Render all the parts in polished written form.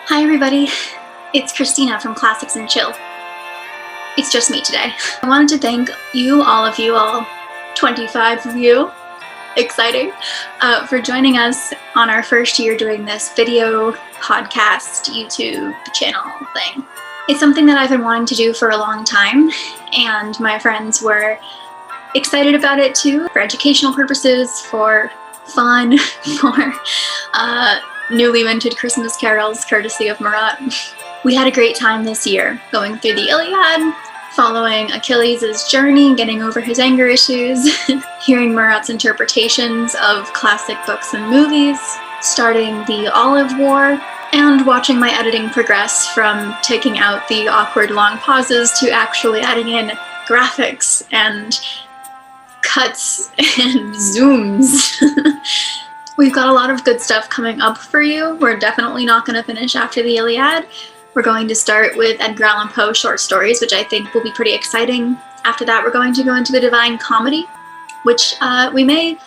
Hi everybody, it's Christina from Classics and Chill. It's just me today. I wanted to thank all of you, all 25 of you, exciting, for joining us on our first year doing this video, podcast, YouTube channel thing. It's something that I've been wanting to do for a long time, and my friends were excited about it too, for educational purposes, for fun, for newly minted Christmas carols courtesy of Murat. We had a great time this year, going through the Iliad, following Achilles' journey, getting over his anger issues, hearing Murat's interpretations of classic books and movies, starting the Olive War, and watching my editing progress from taking out the awkward long pauses to actually adding in graphics and cuts and zooms. We've got a lot of good stuff coming up for you. We're definitely not going to finish after the Iliad. We're going to start with Edgar Allan Poe short stories, which I think will be pretty exciting. After that, we're going to go into the Divine Comedy, which we may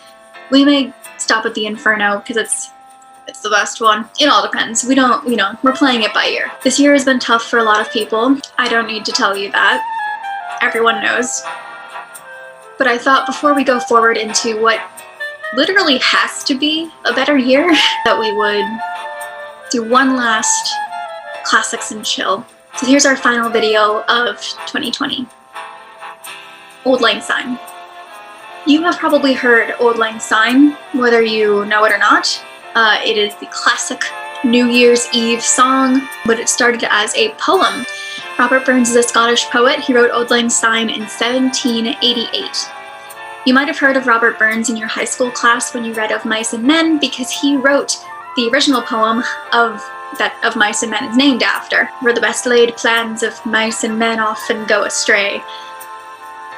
stop at the Inferno because it's the best one. It all depends. We're playing it by ear. This year has been tough for a lot of people. I don't need to tell you that. Everyone knows. But I thought before we go forward into what literally has to be a better year, that we would do one last Classics and Chill. So here's our final video of 2020. Auld Lang Syne. You have probably heard Auld Lang Syne, whether you know it or not. It is the classic New Year's Eve song, but it started as a poem. Robert Burns is a Scottish poet. He wrote Auld Lang Syne in 1788. You might have heard of Robert Burns in your high school class when you read Of Mice and Men, because he wrote the original poem of Mice and Men is named after, where the best laid plans of mice and men often go astray.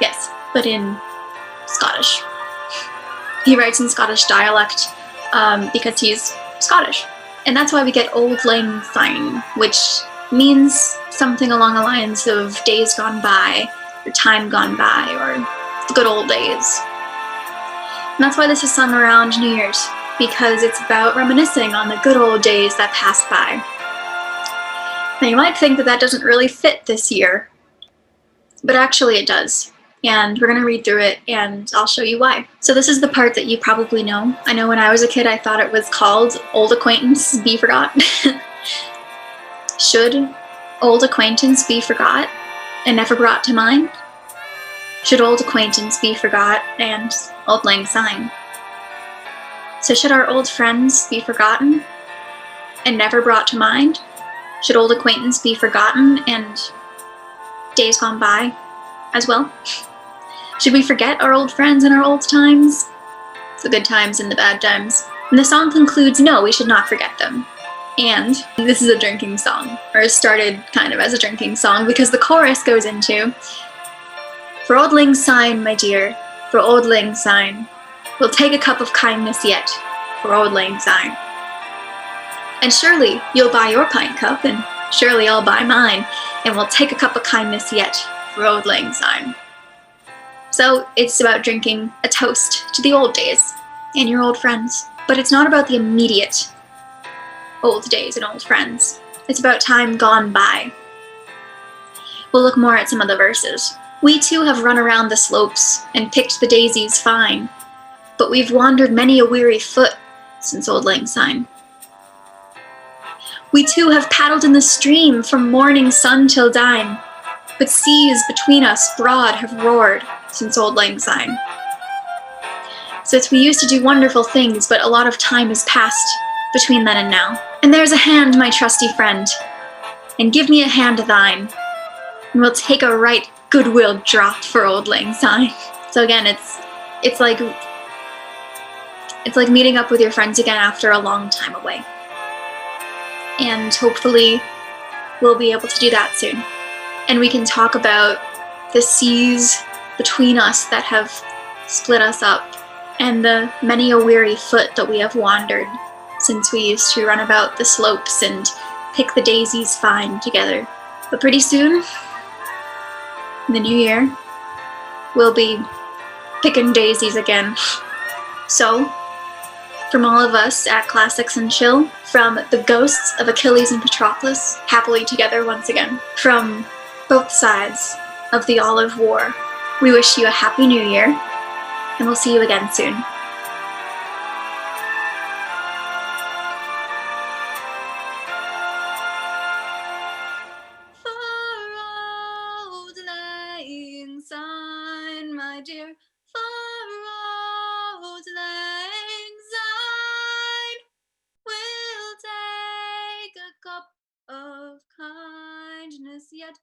Yes, but in Scottish. He writes in Scottish dialect because he's Scottish. And that's why we get Auld Lang Syne, which means something along the lines of days gone by, or time gone by, or the good old days. And that's why this is sung around New Year's, because it's about reminiscing on the good old days that passed by. Now you might think that that doesn't really fit this year, but actually it does. And we're going to read through it, and I'll show you why. So this is the part that you probably know. I know when I was a kid I thought it was called Old Acquaintance Be Forgot. Should old acquaintance be forgot and never brought to mind? Should old acquaintance be forgot and Auld Lang Syne? So should our old friends be forgotten and never brought to mind? Should old acquaintance be forgotten and days gone by as well? Should we forget our old friends and our old times? The good times and the bad times. And the song concludes, no, we should not forget them. And this is a drinking song, or it started kind of as a drinking song, because the chorus goes into, for Auld Lang Syne, my dear, for Auld Lang Syne, we'll take a cup of kindness yet, for Auld Lang Syne. And surely you'll buy your pint cup, and surely I'll buy mine, and we'll take a cup of kindness yet, for Auld Lang Syne. So it's about drinking a toast to the old days and your old friends. But it's not about the immediate old days and old friends. It's about time gone by. We'll look more at some of the verses. We too have run around the slopes and picked the daisies fine, but we've wandered many a weary foot since Auld Lang Syne. We too have paddled in the stream from morning sun till dime, but seas between us broad have roared since Auld Lang Syne. Since we used to do wonderful things, but a lot of time has passed between then and now. And there's a hand, my trusty friend, and give me a hand of thine, and we'll take a right goodwill draught for Auld Lang Syne. So again, it's like meeting up with your friends again after a long time away. And hopefully we'll be able to do that soon. And we can talk about the seas between us that have split us up, and the many a weary foot that we have wandered since we used to run about the slopes and pick the daisies fine together. But pretty soon, in the new year, we'll be picking daisies again. So, From all of us at Classics and Chill, from the ghosts of Achilles and Patroclus, happily together once again, from both sides of the olive war, we wish you a happy new year, and we'll see you again soon. For Auld Lang Syne, my dear, for Auld Lang Syne, we'll take a cup of kindness yet.